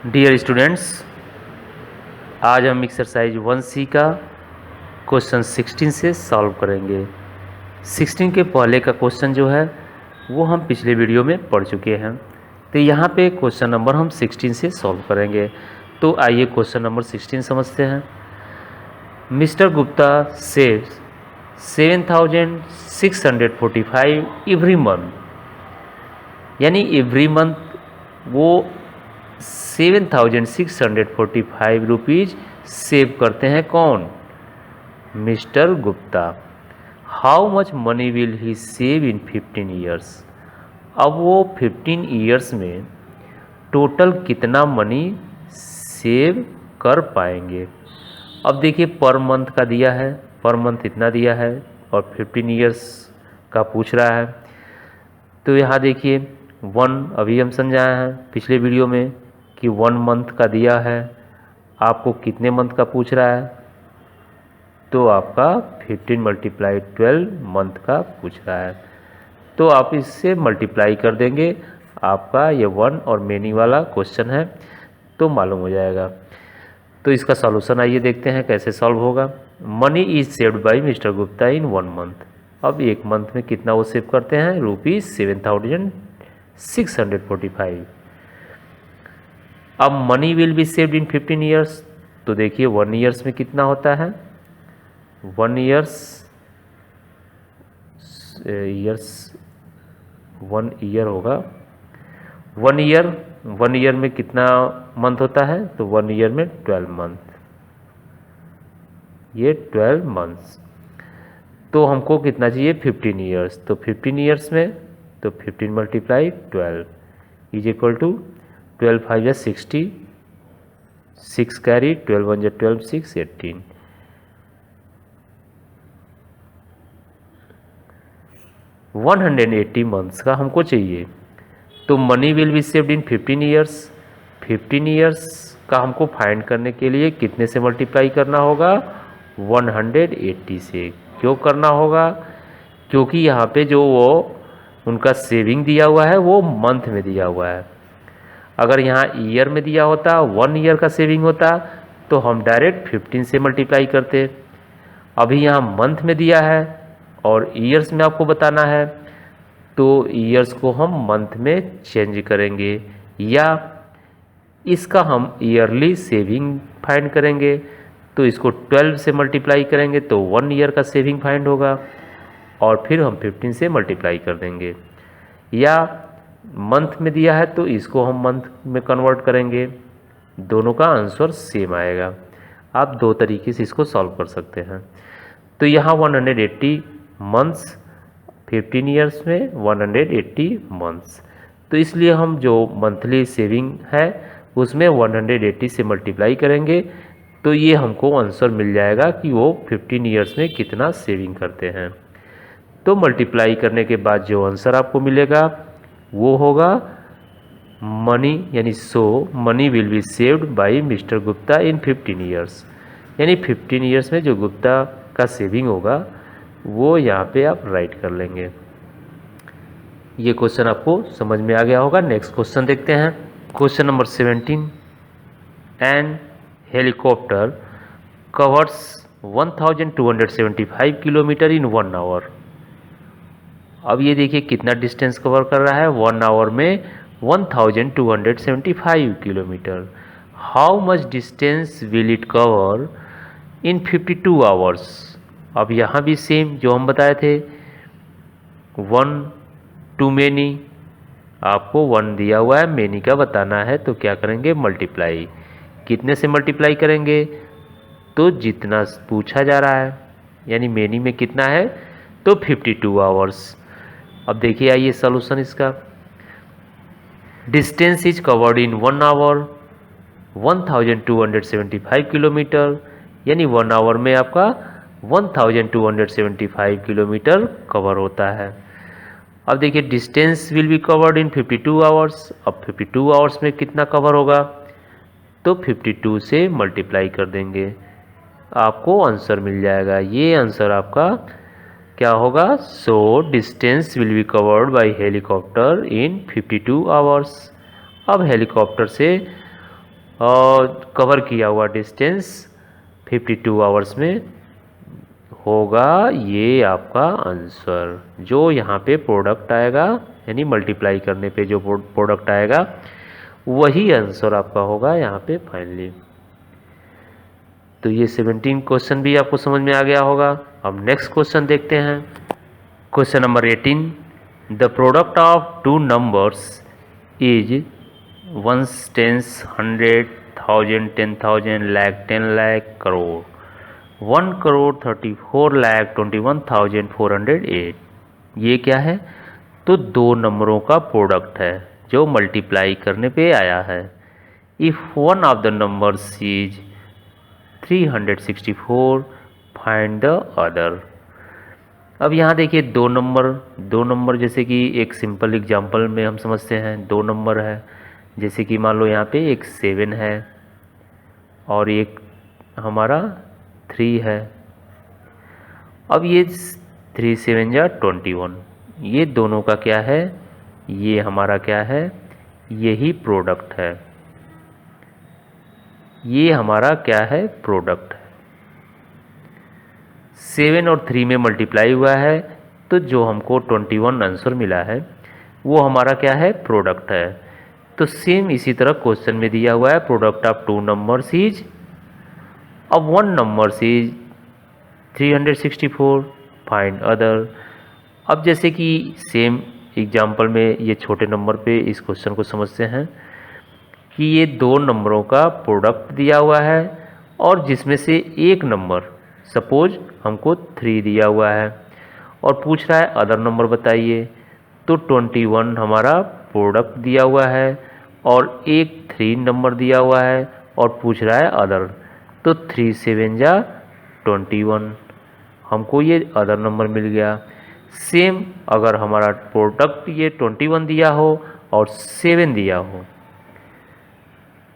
Dear students, आज हम exercise 1C का क्वेश्चन 16 से सॉल्व करेंगे। 16 के पहले का क्वेश्चन जो है वो हम पिछले वीडियो में पढ़ चुके हैं, तो यहाँ पे क्वेश्चन नंबर हम 16 से सॉल्व करेंगे। तो आइए क्वेश्चन नंबर 16 समझते हैं। Mister Gupta saves 7,645 every month, यानी एवरी मंथ वो 7,645 रुपीज़ सेव करते हैं। कौन? Mister Gupta. How much money will he save in 15 years? अब वो 15 ईयर्स में टोटल कितना मनी सेव कर पाएंगे? अब देखिए, पर मंथ का दिया है, पर मंथ इतना दिया है और 15 ईयर्स का पूछ रहा है। तो यहाँ देखिए, अभी हम समझाए हैं पिछले वीडियो में कि 1 मंथ का दिया है, आपको कितने मंथ का पूछ रहा है? तो आपका 15 × 12 मंथ का पूछ रहा है। तो आप इससे मल्टीप्लाई कर देंगे, आपका ये 1 और मेनी वाला क्वेश्चन है तो मालूम हो जाएगा। तो इसका सॉल्यूशन आइए देखते हैं कैसे सॉल्व होगा। Money is saved by mister Gupta in 1 month. अब 1 मंथ में कितना वो सेव करते हैं? ₹7,645। अब money will be saved in 15 years, तो देखिए 1 ईयर्स में कितना होता है? 1 ईयर होगा। 1 ईयर में कितना मंथ होता है? तो 1 ईयर में 12 मंथ, ये 12 मंथ्स। तो हमको कितना चाहिए? 15 ईयर्स। तो 15 ईयर्स में तो 15 × 12 इज इक्वल टू 12 × 5 = 60, 6 कैरी, 12 × 1 = 12, 6 18। 180 मंथ्स का हमको चाहिए। तो money will be saved in 15 years. 15 years का हमको फाइंड करने के लिए कितने से मल्टीप्लाई करना होगा? 180 से। क्यों करना होगा? क्योंकि यहाँ पे जो वो उनका सेविंग दिया हुआ है वो मंथ में दिया हुआ है। अगर यहाँ ईयर में दिया होता, 1 ईयर का सेविंग होता, तो हम डायरेक्ट 15 से मल्टीप्लाई करते। अभी यहाँ मंथ में दिया है और ईयर्स में आपको बताना है, तो ईयर्स को हम मंथ में चेंज करेंगे या इसका हम ईयरली सेविंग फाइंड करेंगे। तो इसको 12 से मल्टीप्लाई करेंगे तो 1 ईयर का सेविंग फाइंड होगा और फिर हम 15 से मल्टीप्लाई कर देंगे। या मंथ में दिया है तो इसको हम मंथ में कन्वर्ट करेंगे, दोनों का आंसर सेम आएगा। आप 2 तरीके से इसको सॉल्व कर सकते हैं। तो यहाँ 180 मंथ्स, 15 ईयर्स में 180 मंथ्स, तो इसलिए हम जो मंथली सेविंग है उसमें 180 से मल्टीप्लाई करेंगे तो ये हमको आंसर मिल जाएगा कि वो 15 ईयर्स में कितना सेविंग करते हैं। तो मल्टीप्लाई करने के बाद जो आंसर आपको मिलेगा वो होगा मनी, यानी money will be saved by mister Gupta in 15 years, यानी 15 ईयर्स में जो गुप्ता का सेविंग होगा वो यहाँ पे आप राइट कर लेंगे। ये क्वेश्चन आपको समझ में आ गया होगा। नेक्स्ट क्वेश्चन देखते हैं। Question number 17। An helicopter covers 1275 kilometre in 1 hour. अब ये देखिए कितना डिस्टेंस कवर कर रहा है? 1 आवर में 1275 kilometre. How much distance will it cover in 52 hours? अब यहाँ भी सेम जो हम बताए थे, 1 टू मेनी, आपको 1 दिया हुआ है, मेनी का बताना है, तो क्या करेंगे? मल्टीप्लाई। कितने से मल्टीप्लाई करेंगे? तो जितना पूछा जा रहा है, यानी मेनी में कितना है तो 52 आवर्स। अब देखिए आइए सॉल्यूशन इसका। Distance is covered in 1 hour 1275 kilometre, यानी 1 आवर में आपका 1275 किलोमीटर कवर होता है। अब देखिए distance will be covered in 52 hours. अब 52 आवर्स में कितना कवर होगा? तो 52 से मल्टीप्लाई कर देंगे, आपको आंसर मिल जाएगा। ये आंसर आपका क्या होगा? Distance will be covered by helicopter in 52 hours. अब हेलीकॉप्टर से और कवर किया हुआ डिस्टेंस 52 आवर्स में होगा। ये आपका आंसर जो यहाँ पे प्रोडक्ट आएगा, यानी मल्टीप्लाई करने पे जो प्रोडक्ट आएगा वही आंसर आपका होगा यहाँ पे फाइनली। तो ये 17 क्वेश्चन भी आपको समझ में आ गया होगा। अब नेक्स्ट क्वेश्चन देखते हैं। Question number 18, the product of two numbers is 1 10 100 1000 10,000 lakh 10 lakh crore 1,34,21,408। ये क्या है? तो दो नंबरों का प्रोडक्ट है जो मल्टीप्लाई करने पे आया है। If one of the numbers is 364 find the other. अब यहाँ देखिए दो नंबर जैसे कि एक सिंपल एग्जांपल में हम समझते हैं। दो नंबर है, जैसे कि मान लो यहाँ पे एक 7 है और एक हमारा 3 है। अब ये 3 7 जा 21, ये दोनों का क्या है? ये हमारा क्या है? यही प्रोडक्ट है। ये हमारा क्या है? प्रोडक्ट है। 7 और 3 में मल्टीप्लाई हुआ है तो जो हमको 21 आंसर मिला है वो हमारा क्या है? प्रोडक्ट है। तो सेम इसी तरह क्वेश्चन में दिया हुआ है product of two numbers is, अब one numbers is 364 find other. अब जैसे कि सेम एग्जाम्पल में ये छोटे नंबर पे इस क्वेश्चन को समझते हैं कि ये दो नंबरों का प्रोडक्ट दिया हुआ है और जिसमें से एक नंबर सपोज हमको 3 दिया हुआ है और पूछ रहा है अदर नंबर बताइए। तो 21 हमारा प्रोडक्ट दिया हुआ है और एक 3 नंबर दिया हुआ है और पूछ रहा है अदर। तो 3 7 जा 21, हमको ये अदर नंबर मिल गया। सेम अगर हमारा प्रोडक्ट ये 21 दिया हो और 7 दिया हो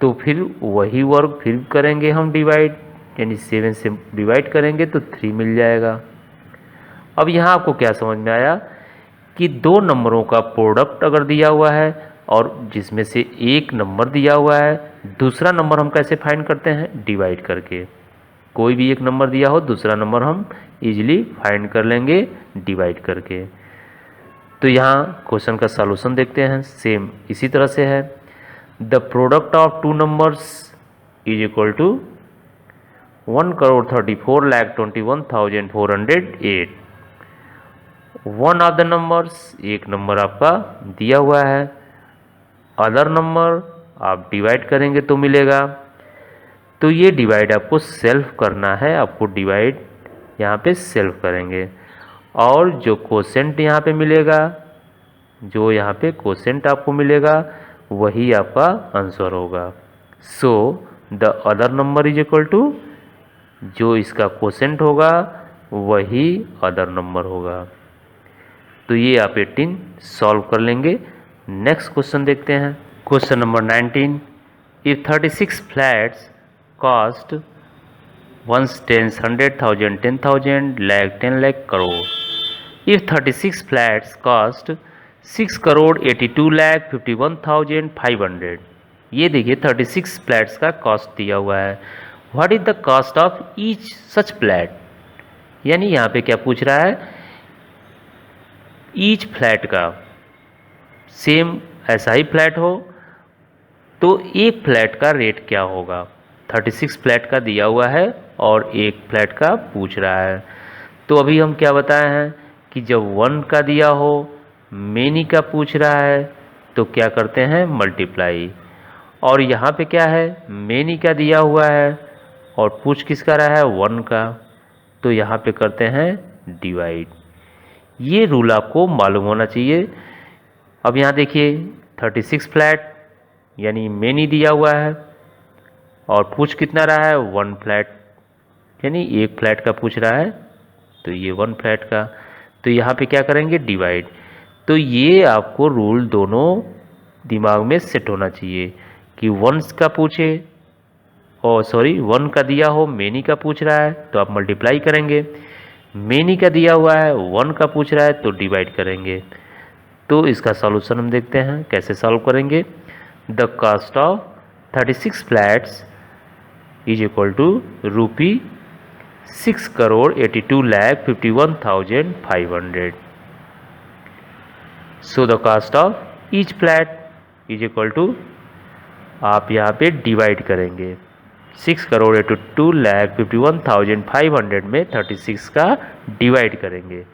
तो फिर वही वर्क फिर करेंगे हम डिवाइड, यानी 7 से डिवाइड करेंगे तो 3 मिल जाएगा। अब यहाँ आपको क्या समझ में आया कि दो नंबरों का प्रोडक्ट अगर दिया हुआ है और जिसमें से एक नंबर दिया हुआ है, दूसरा नंबर हम कैसे फाइंड करते हैं? डिवाइड करके। कोई भी एक नंबर दिया हो दूसरा नंबर हम इजीली फाइंड कर लेंगे डिवाइड करके। तो यहाँ क्वेश्चन का सॉल्यूशन देखते हैं। सेम इसी तरह से है, the product of two numbers is equal to 1,34,21,408। One of the numbers, एक नंबर आपका दिया हुआ है, अदर नंबर आप डिवाइड करेंगे तो मिलेगा। तो ये डिवाइड आपको सेल्फ करना है, आपको डिवाइड यहाँ पे सेल्फ करेंगे और जो कोसेंट यहाँ पे मिलेगा, जो यहाँ पे कोसेंट आपको मिलेगा वही आपका आंसर होगा। So the other number is equal to, जो इसका कोसेंट होगा वही अदर नंबर होगा। तो ये आप 18 सॉल्व कर लेंगे। नेक्स्ट क्वेश्चन देखते हैं। Question number 19, if 36 flats cost 1 10 100,000 10,000 lakh 10 lakh crore. If 36 flats cost 6,82,51,500। ये देखिए 36 फ्लैट्स का कॉस्ट दिया हुआ है। What is the cost of each such flat, यानी यहाँ पे क्या पूछ रहा है? ईच फ्लैट का, सेम ऐसा ही फ्लैट हो तो एक फ्लैट का रेट क्या होगा। 36 फ्लैट का दिया हुआ है और एक फ्लैट का पूछ रहा है। तो अभी हम क्या बताए हैं कि जब 1 का दिया हो, मेनी का पूछ रहा है तो क्या करते हैं? मल्टीप्लाई। और यहाँ पे क्या है? मेनी का दिया हुआ है और पूछ किसका रहा है? 1 का, तो यहाँ पे करते हैं डिवाइड। ये रूल आपको मालूम होना चाहिए। अब यहाँ देखिए 36 फ्लैट यानी मेनी दिया हुआ है और पूछ कितना रहा है? 1 फ्लैट, यानी एक फ्लैट का पूछ रहा है तो ये 1 फ्लैट का। तो यहाँ पे क्या करेंगे? डिवाइड। तो ये आपको रूल दोनों दिमाग में सेट होना चाहिए कि 1 का पूछे और 1 का दिया हो, मेनी का पूछ रहा है तो आप मल्टीप्लाई करेंगे। मेनी का दिया हुआ है, 1 का पूछ रहा है तो डिवाइड करेंगे। तो इसका सॉल्यूशन हम देखते हैं कैसे सॉल्व करेंगे। The cost of 36 flats is equal to rupee 6,82,51,500. So the cost of each flat is equal to, आप यहाँ पे डिवाइड करेंगे 6,82,51,500 में 36 का डिवाइड करेंगे।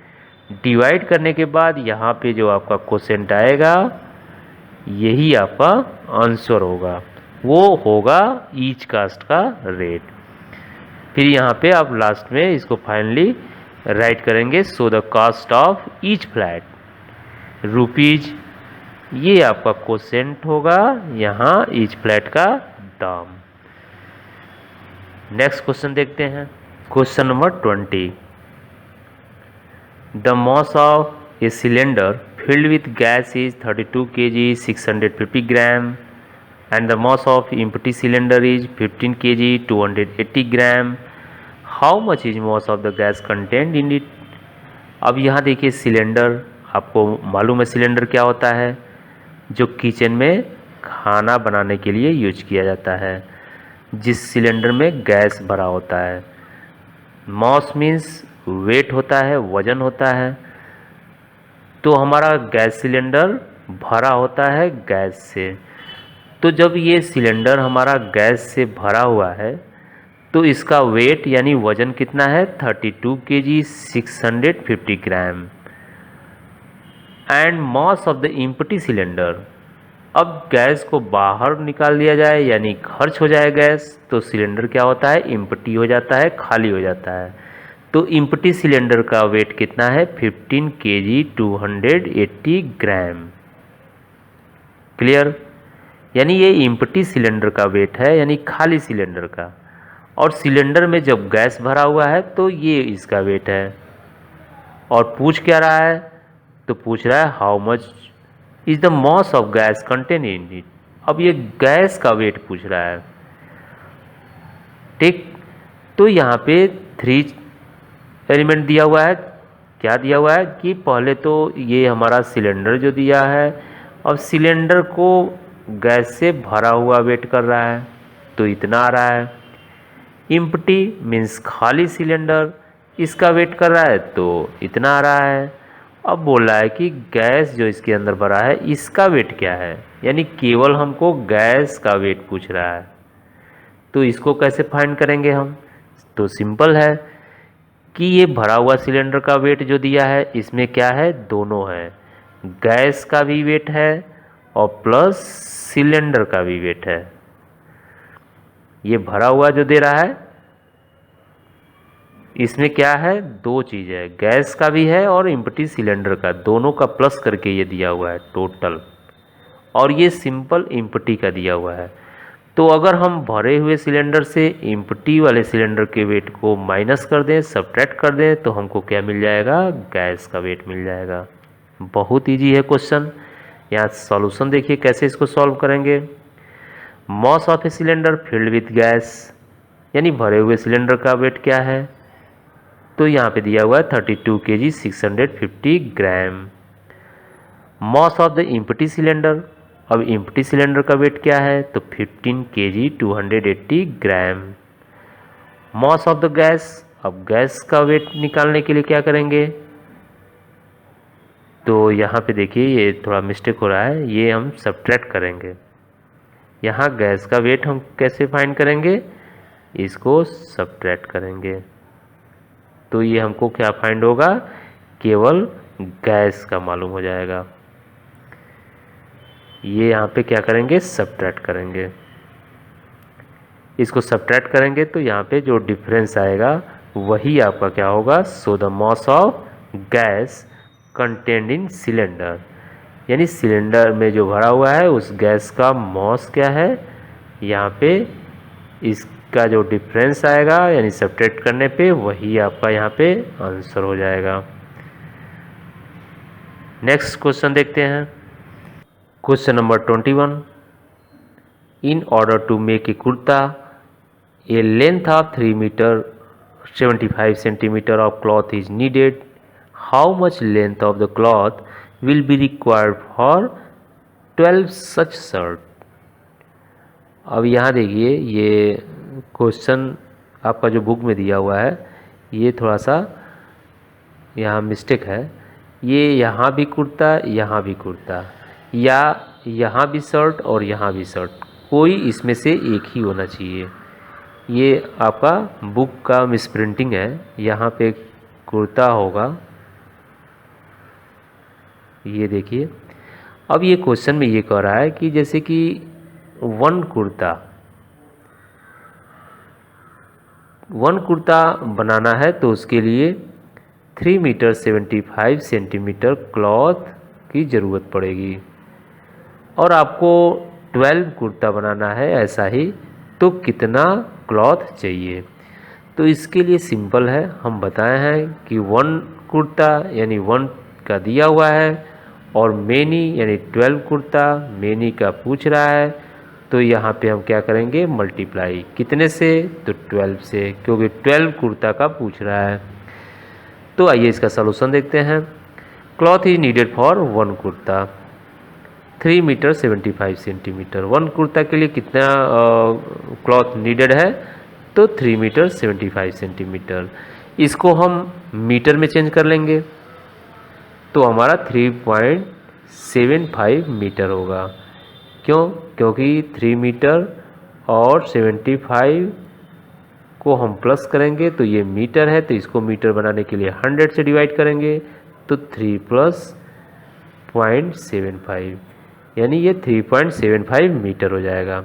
डिवाइड करने के बाद यहाँ पे जो आपका क्वोशेंट आएगा यही आपका आंसर होगा, वो होगा ईच कास्ट का रेट। फिर यहाँ पे आप लास्ट में इसको फाइनली राइट करेंगे। So the cost of each flat rupees, ये आपका क्वोशेंट होगा यहाँ ईच फ्लैट का दाम। नेक्स्ट क्वेश्चन देखते हैं, question number 20। The mass of a cylinder filled with gas is 32 kg 650 gram and the mass of empty cylinder is 15 kg 280 gram. How much is mass of the gas contained in it? अब यहाँ देखिए cylinder, आपको मालूम है cylinder क्या होता है, जो किचन में खाना बनाने के लिए यूज किया जाता है, जिस सिलेंडर में गैस भरा होता है। मास मीन्स वेट होता है, वजन होता है। तो हमारा गैस सिलेंडर भरा होता है गैस से। तो जब ये सिलेंडर हमारा गैस से भरा हुआ है तो इसका वेट यानी वज़न कितना है 32 kg 650 gram. And mass of the empty cylinder, अब गैस को बाहर निकाल दिया जाए यानी खर्च हो जाए गैस, तो सिलेंडर क्या होता है एम्प्टी हो जाता है, खाली हो जाता है। तो एम्प्टी सिलेंडर का वेट कितना है 15 kg 280 ग्राम। क्लियर? यानी ये एम्प्टी सिलेंडर का वेट है यानी खाली सिलेंडर का, और सिलेंडर में जब गैस भरा हुआ है तो ये इसका वेट है। और पूछ क्या रहा है, तो पूछ रहा है how much is the mass of gas contain in it. अब ये गैस का वेट पूछ रहा है, ठीक। तो यहाँ पे 3 एलिमेंट दिया हुआ है। क्या दिया हुआ है कि पहले तो ये हमारा सिलेंडर जो दिया है, अब सिलेंडर को गैस से भरा हुआ वेट कर रहा है तो इतना आ रहा है। एम्प्टी मीन्स खाली सिलेंडर, इसका वेट कर रहा है तो इतना आ रहा है। अब बोल रहा है कि गैस जो इसके अंदर भरा है इसका वेट क्या है, यानी केवल हमको गैस का वेट पूछ रहा है। तो इसको कैसे फाइंड करेंगे हम, तो सिंपल है कि ये भरा हुआ सिलेंडर का वेट जो दिया है इसमें क्या है, दोनों है, गैस का भी वेट है और प्लस सिलेंडर का भी वेट है। ये भरा हुआ जो दे रहा है इसमें क्या है, 2 चीज़ है, गैस का भी है और एम्प्टी सिलेंडर का, दोनों का प्लस करके ये दिया हुआ है टोटल। और ये सिंपल एम्प्टी का दिया हुआ है। तो अगर हम भरे हुए सिलेंडर से एम्प्टी वाले सिलेंडर के वेट को माइनस कर दें, सब्ट्रैक्ट कर दें, तो हमको क्या मिल जाएगा, गैस का वेट मिल जाएगा। बहुत इजी है क्वेश्चन। यहाँ सॉल्यूशन देखिए कैसे इसको सॉल्व करेंगे। Mass of a cylinder filled with gas, यानी भरे हुए सिलेंडर का वेट क्या है, तो यहाँ पे दिया हुआ है 32 kg 650 gram. Mass of the empty cylinder, अब एम्प्टी सिलेंडर का वेट क्या है, तो 15 kg 280 gram. Mass of the gas, अब गैस का वेट निकालने के लिए क्या करेंगे, तो यहाँ पे देखिए ये थोड़ा मिस्टेक हो रहा है, ये हम सब्ट्रैक्ट करेंगे। यहाँ गैस का वेट हम कैसे फाइंड करेंगे, इसको सब्ट्रैक्ट करेंगे, तो ये हमको क्या फाइंड होगा, केवल गैस का मालूम हो जाएगा। ये यहाँ पे क्या करेंगे, सब्ट्रैक्ट करेंगे। इसको सब्ट्रैक्ट करेंगे तो यहाँ पे जो डिफरेंस आएगा वही आपका क्या होगा, so the mass of gas contained in cylinder, यानी सिलेंडर में जो भरा हुआ है उस गैस का मास क्या है, यहाँ पे इसका जो डिफरेंस आएगा यानी सब्ट्रैक्ट करने पे वही आपका यहाँ पे आंसर हो जाएगा। नेक्स्ट क्वेश्चन देखते हैं, question number 21। In order to make a kurta a length of 3 metre 75 centimetre of cloth is needed, how much length of the cloth will be required for 12 such shirt. अब यहाँ देखिए ये question आपका जो book में दिया हुआ है ये थोड़ा सा यहाँ मिस्टेक है। ये यहाँ भी कुर्ता, यहाँ भी कुर्ता, या यहाँ भी शर्ट और यहाँ भी शर्ट, कोई इसमें से एक ही होना चाहिए। ये आपका बुक का मिसप्रिंटिंग है। यहाँ पे कुर्ता होगा, ये देखिए। अब ये क्वेश्चन में ये कह रहा है कि जैसे कि वन कुर्ता बनाना है तो उसके लिए 3 मीटर 75 सेंटीमीटर क्लॉथ की ज़रूरत पड़ेगी, और आपको 12 कुर्ता बनाना है ऐसा ही, तो कितना क्लॉथ चाहिए। तो इसके लिए सिंपल है, हम बताए हैं कि वन कुर्ता यानी वन का दिया हुआ है, और मेनी यानी 12 कुर्ता मेनी का पूछ रहा है, तो यहाँ पे हम क्या करेंगे, मल्टीप्लाई कितने से, तो 12 से, क्योंकि 12 कुर्ता का पूछ रहा है। तो आइए इसका सलूशन देखते हैं। Cloth is needed for one kurta 3 metre 75 centimetre. One kurta के लिए कितना क्लॉथ नीडेड है, तो 3 मीटर 75 सेंटीमीटर। इसको हम मीटर में चेंज कर लेंगे तो हमारा 3.75 मीटर होगा। क्यों, क्योंकि 3 मीटर और 75 को हम प्लस करेंगे तो ये मीटर है, तो इसको मीटर बनाने के लिए 100 से डिवाइड करेंगे तो 3 + 0.75 यानी ये 3.75 मीटर हो जाएगा।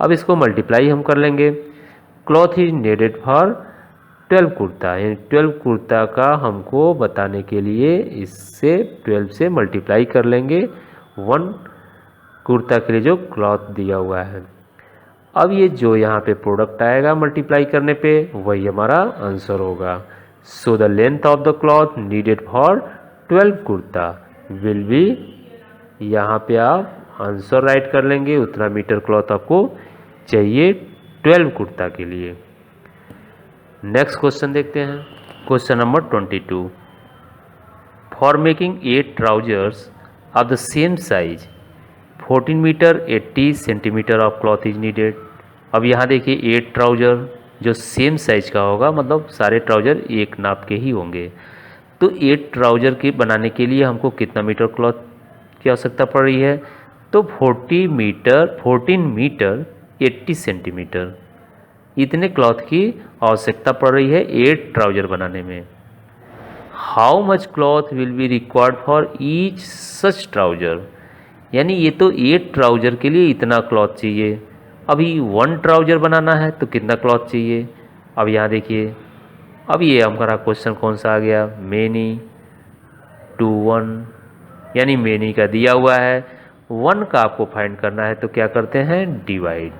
अब इसको मल्टीप्लाई हम कर लेंगे। Cloth is needed for 12 kurta, यानी 12 कुर्ता का हमको बताने के लिए इससे 12 से मल्टीप्लाई कर लेंगे वन कुर्ता के लिए जो क्लॉथ दिया हुआ है। अब ये जो यहाँ पे प्रोडक्ट आएगा मल्टीप्लाई करने पे वही हमारा आंसर होगा। So the length of the cloth needed for 12 kurta will be, यहाँ पे आप आंसर राइट कर लेंगे, उतना मीटर क्लॉथ आपको चाहिए 12 कुर्ता के लिए। नेक्स्ट क्वेश्चन देखते हैं, question number 22। For making 8 trousers of the same size 14 metre 80 centimetre of cloth is needed. अब यहाँ देखिए 8 ट्राउजर जो सेम साइज का होगा, मतलब सारे ट्राउजर एक नाप के ही होंगे, तो 8 ट्राउजर के बनाने के लिए हमको कितना मीटर क्लॉथ की आवश्यकता पड़ रही है, तो 14 मीटर 80 सेंटीमीटर इतने क्लॉथ की आवश्यकता पड़ रही है 8 ट्राउजर बनाने में। How much cloth will be required for each such trouser, यानी ये तो 8 ट्राउजर के लिए इतना क्लॉथ चाहिए। अभी 1 ट्राउजर बनाना है तो कितना क्लॉथ चाहिए। अब यहाँ देखिए, अब ये हमारा क्वेश्चन कौन सा आ गया, मेनी टू 1, यानी मेनी का दिया हुआ है, 1 का आपको फाइंड करना है तो क्या करते हैं, डिवाइड।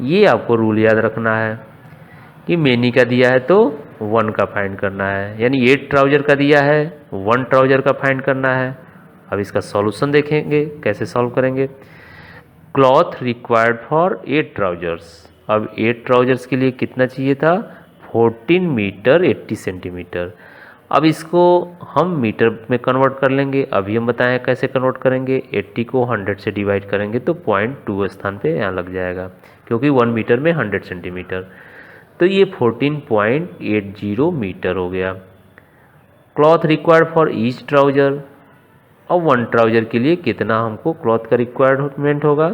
ये आपको रूल याद रखना है कि मेनी का दिया है तो 1 का फाइंड करना है, यानी 8 ट्राउजर का दिया है 1 ट्राउजर का फाइंड करना है। अब इसका सॉल्यूशन देखेंगे कैसे सॉल्व करेंगे। क्लॉथ रिक्वायर्ड फॉर 8 ट्राउजर्स, अब 8 ट्राउजर्स के लिए कितना चाहिए था, 14 मीटर 80 सेंटीमीटर। अब इसको हम मीटर में कन्वर्ट कर लेंगे, अभी हम बताएं कैसे कन्वर्ट करेंगे। 80 को 100 से डिवाइड करेंगे तो 0.2 स्थान पे यहाँ लग जाएगा, क्योंकि 1 मीटर में 100 सेंटीमीटर, तो ये 14.80 मीटर हो गया। Cloth required for each trouser, अब 1 ट्राउजर के लिए कितना हमको क्लॉथ का रिक्वायरमेंट होगा,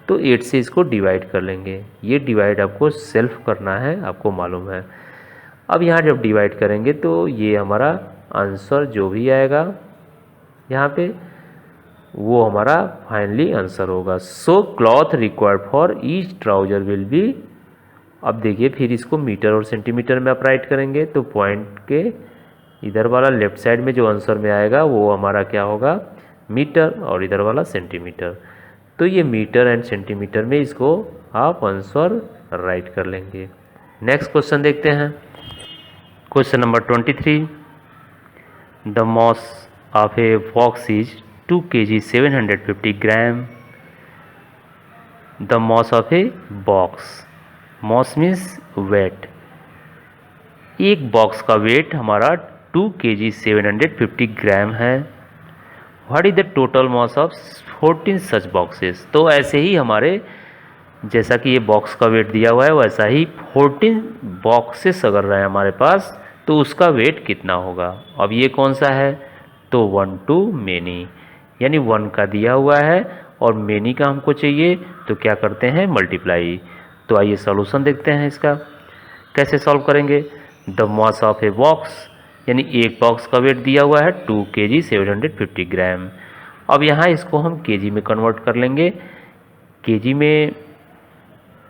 तो 8 से इसको डिवाइड कर लेंगे। ये डिवाइड आपको सेल्फ करना है, आपको मालूम है। अब यहाँ जब डिवाइड करेंगे तो ये हमारा आंसर जो भी आएगा यहाँ पे वो हमारा फाइनली आंसर होगा। So cloth required for each trouser will be, अब देखिए फिर इसको मीटर और सेंटीमीटर में आप राइट करेंगे तो पॉइंट के इधर वाला लेफ्ट साइड में जो आंसर में आएगा वो हमारा क्या होगा, मीटर, और इधर वाला सेंटीमीटर। तो ये मीटर एंड सेंटीमीटर में इसको आप आंसर राइट कर लेंगे। नेक्स्ट क्वेश्चन देखते हैं, question number 23। The mass of a box is 2 kg 750 gram. The mass of a box, mass means weight, एक बॉक्स का वेट हमारा 2 kg 750 ग्राम है। What is the total mass of 14 such boxes, तो ऐसे ही हमारे जैसा कि ये बॉक्स का वेट दिया हुआ है वैसा ही 14 बॉक्सेस अगर रहे हमारे पास तो उसका वेट कितना होगा। अब ये कौन सा है, तो 1 टू मेनी, यानी 1 का दिया हुआ है और मेनी का हमको चाहिए, तो क्या करते हैं मल्टीप्लाई। तो आइए सॉल्यूशन देखते हैं इसका कैसे सॉल्व करेंगे। The mass of a box, यानी एक बॉक्स का वेट दिया हुआ है 2 kg 750 ग्राम। अब यहाँ इसको हम केजी में कन्वर्ट कर लेंगे। केजी में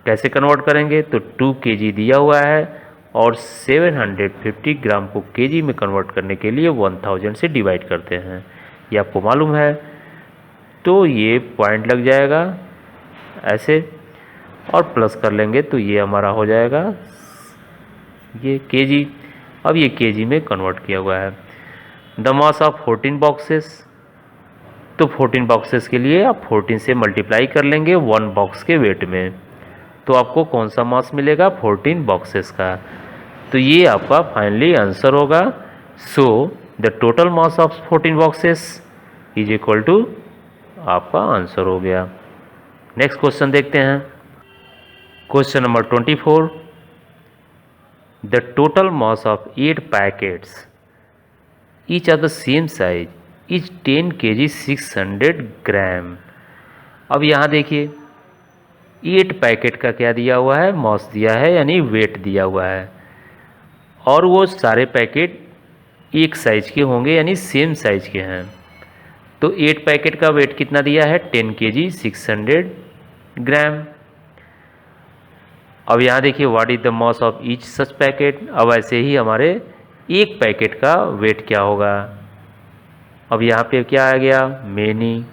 कैसे कन्वर्ट करेंगे, तो 2 kg दिया हुआ है और 750 ग्राम को केजी में कन्वर्ट करने के लिए 1000 से डिवाइड करते हैं, ये आपको मालूम है। तो ये पॉइंट लग जाएगा ऐसे और प्लस कर लेंगे तो ये हमारा हो जाएगा ये केजी। अब ये केजी में कन्वर्ट किया हुआ है। द मास ऑफ 14 बॉक्सेस, तो 14 बॉक्सेस के लिए आप 14 से मल्टीप्लाई कर लेंगे 1 बॉक्स के वेट में, तो आपको कौन सा मास मिलेगा 14 बॉक्सेस का। तो ये आपका फाइनली आंसर होगा। So the total mass of 14 boxes is equal to, आपका आंसर हो गया। नेक्स्ट क्वेश्चन देखते हैं। Question number 24, the total mass of 8 packets each of the same size is 10 kg 600 gram. अब यहाँ देखिए 8 पैकेट का क्या दिया हुआ है, मास दिया है यानी वेट दिया हुआ है, और वो सारे पैकेट एक साइज के होंगे यानी सेम साइज के हैं। तो 8 पैकेट का वेट कितना दिया है 10 kg 600 ग्राम। अब यहाँ देखिए what is the mass of each such packet. अब ऐसे ही हमारे एक पैकेट का वेट क्या होगा। अब यहाँ पे क्या आ गया, मेनी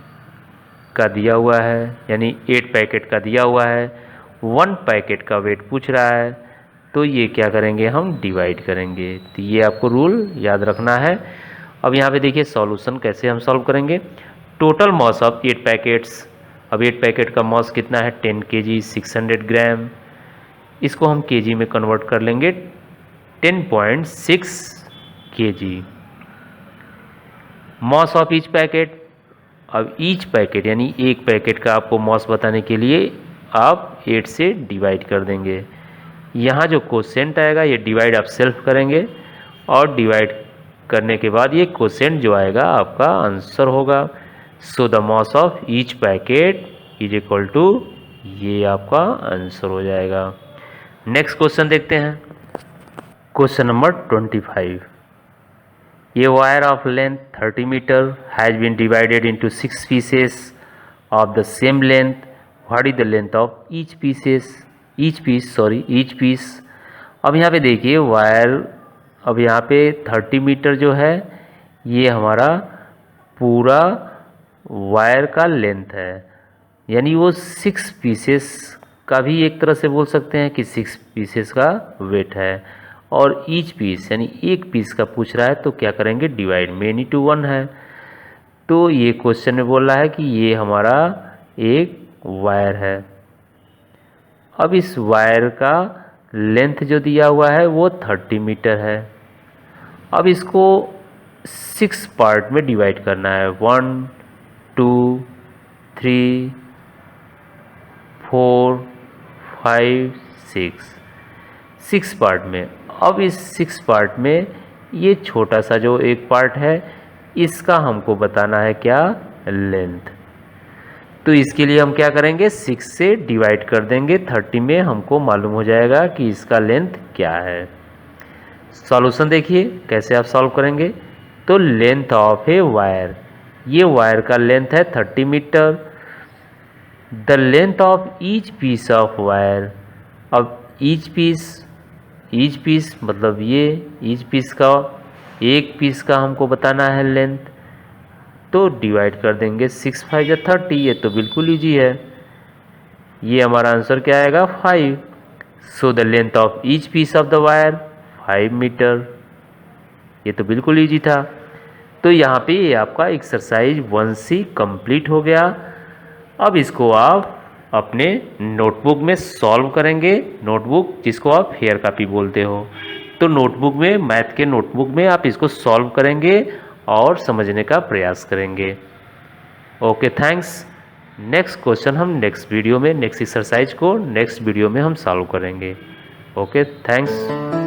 का दिया हुआ है यानी 8 पैकेट का दिया हुआ है, 1 पैकेट का वेट पूछ रहा है, तो ये क्या करेंगे हम डिवाइड करेंगे। तो ये आपको रूल याद रखना है। अब यहाँ पे देखिए सॉल्यूशन कैसे हम सॉल्व करेंगे। टोटल मास ऑफ 8 पैकेट्स, अब 8 पैकेट का मास कितना है 10 kg 600 ग्राम, इसको हम केजी में कन्वर्ट कर लेंगे 10.6 kg। Mass of each packet, अब ईच पैकेट यानी एक पैकेट का आपको मास बताने के लिए आप 8 से डिवाइड कर देंगे। यहाँ जो कोसेंट आएगा ये डिवाइड आप सेल्फ करेंगे और डिवाइड करने के बाद ये कोसेंट जो आएगा आपका आंसर होगा। So the mass of each packet is equal to, ये आपका आंसर हो जाएगा। नेक्स्ट क्वेश्चन देखते हैं। क्वेश्चन नंबर 25, ये wire of length 30 metre has been divided into 6 pieces of the same length, what is the length of each piece. अब यहाँ पे देखिए वायर, अब यहाँ पे 30 मीटर जो है ये हमारा पूरा वायर का लेंथ है, यानी वो 6 पीसेस का भी एक तरह से बोल सकते हैं कि 6 पीसेस का वेट है, और ईच पीस यानी एक पीस का पूछ रहा है तो क्या करेंगे डिवाइड, मेनी टू 1 है। तो ये क्वेश्चन में बोल रहा है कि ये हमारा एक वायर है। अब इस वायर का लेंथ जो दिया हुआ है वो 30 मीटर है। अब इसको 6 पार्ट में डिवाइड करना है, 1 2 3 4 5 6 पार्ट में। अब इस 6 पार्ट में ये छोटा सा जो एक पार्ट है इसका हमको बताना है क्या, लेंथ। तो इसके लिए हम क्या करेंगे 6 से डिवाइड कर देंगे 30 में, हमको मालूम हो जाएगा कि इसका लेंथ क्या है। सॉल्यूशन देखिए कैसे आप सॉल्व करेंगे। तो लेंथ ऑफ ए वायर, ये वायर का लेंथ है 30 metre. The length of each piece of wire, अब ईच पीस मतलब ये ईच पीस का, एक पीस का हमको बताना है लेंथ, तो डिवाइड कर देंगे 6 5 या 30, ये तो बिल्कुल ईजी है। ये हमारा आंसर क्या आएगा 5। So the length of each piece of the wire 5 metre, ये तो बिल्कुल ईजी था। तो यहाँ पे ये आपका एक्सरसाइज 1C कंप्लीट हो गया। अब इसको आप अपने नोटबुक में सॉल्व करेंगे, नोटबुक जिसको आप फेयर कॉपी बोलते हो। तो नोटबुक में, मैथ के नोटबुक में आप इसको सॉल्व करेंगे और समझने का प्रयास करेंगे। Okay, thanks. नेक्स्ट क्वेश्चन हम नेक्स्ट वीडियो में, नेक्स्ट एक्सरसाइज को नेक्स्ट वीडियो में हम सॉल्व करेंगे। Okay, thanks.